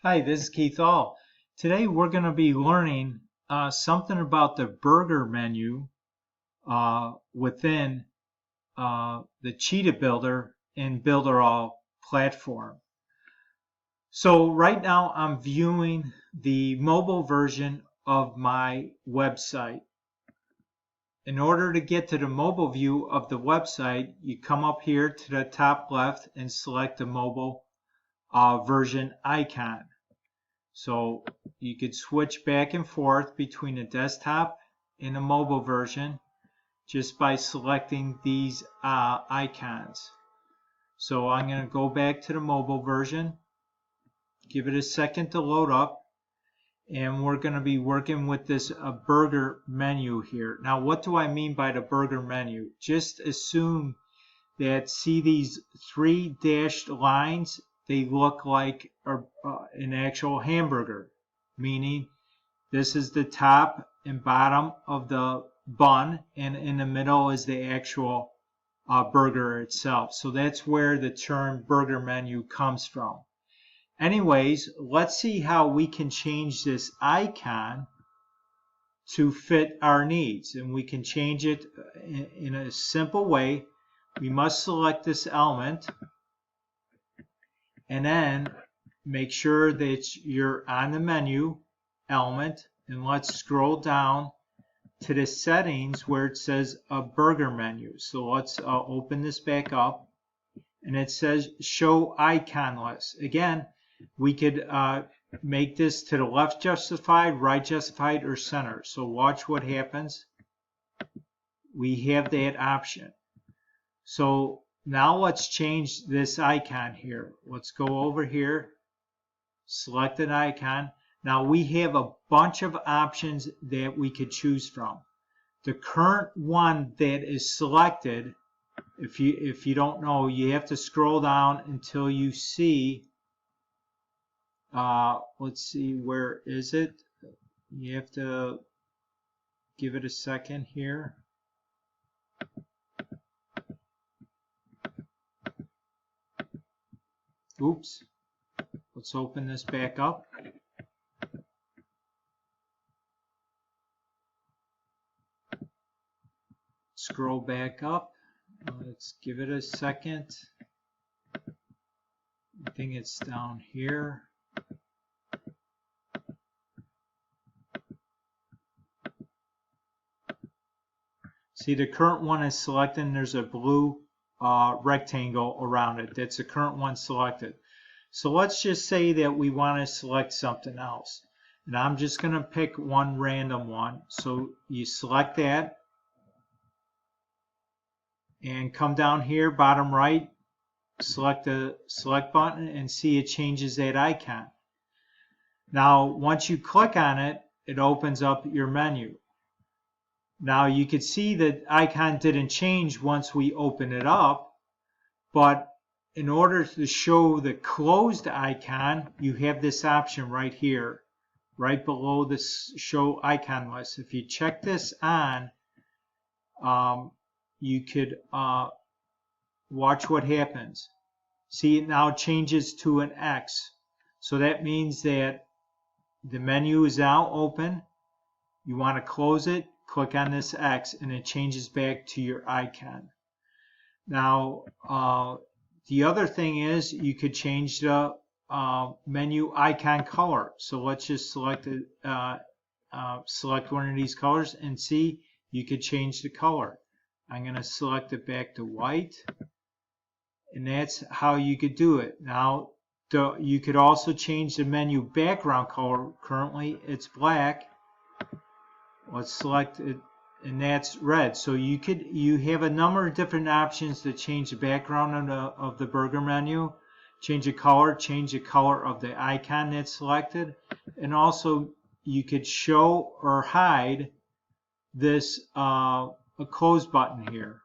Hi, this is Keith All. Today we're going to be learning something about the burger menu within the Cheetah Builder in Builderall platform. So right now I'm viewing the mobile version of my website. In order to get to the mobile view of the website, you come up here to the top left and select the mobile version icon. So you could switch back and forth between the desktop and the mobile version just by selecting these icons. So I'm going to go back to the mobile version, give it a second to load up, and we're going to be working with this burger menu here. Now, what do I mean by the burger menu? Just assume that, see these three dashed lines? They look like an actual hamburger, meaning this is the top and bottom of the bun, and in the middle is the actual burger itself. So that's where the term burger menu comes from. Anyways, let's see how we can change this icon to fit our needs, and we can change it in a simple way. We must select this element and then make sure that you're on the menu element, and let's scroll down to the settings where it says a burger menu. So let's open this back up, and it says show icon list. Again, we could make this to the left justified, right justified, or center. So watch what happens. We have that option. So now let's change this icon here. Let's go over here, select an icon. Now we have a bunch of options that we could choose from. The current one that is selected, if you don't know, you have to scroll down until you see, let's see, where is it? You have to give it a second here. Oops. Let's open this back up. Scroll back up. Let's give it a second. I think it's down here. See, the current one is selected, and there's a blue rectangle around it. That's the current one selected. So let's just say that we want to select something else. And I'm just going to pick one random one. So you select that and come down here, bottom right, select the select button, and see it changes that icon. Now, once you click on it, it opens up your menu. Now you can see that icon didn't change once we open it up, but in order to show the closed icon, you have this option right here, right below this show icon list. If you check this on, you could watch what happens. See, it now changes to an X. So that means that the menu is now open. You want to close it, click on this X, and it changes back to your icon. Now, the other thing is you could change the menu icon color. So let's just select select one of these colors, and see, you could change the color. I'm going to select it back to white, and that's how you could do it. Now, you could also change the menu background color. Currently, it's black. Let's select it, and that's red. So you have a number of different options to change the background of the burger menu, change the color of the icon that's selected, and also you could show or hide this a close button here.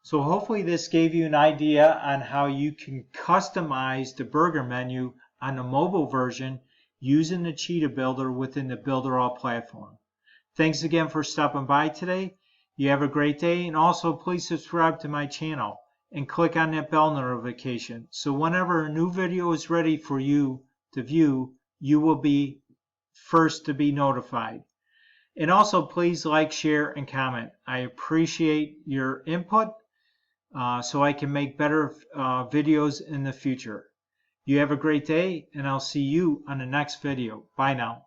So hopefully this gave you an idea on how you can customize the burger menu on the mobile version using the Cheetah Builder within the Builderall platform. Thanks again for stopping by today. You have a great day, and also please subscribe to my channel and click on that bell notification so whenever a new video is ready for you to view, you will be first to be notified. And also, please like, share, and comment. I appreciate your input so I can make better videos in the future. You have a great day, and I'll see you on the next video. Bye now.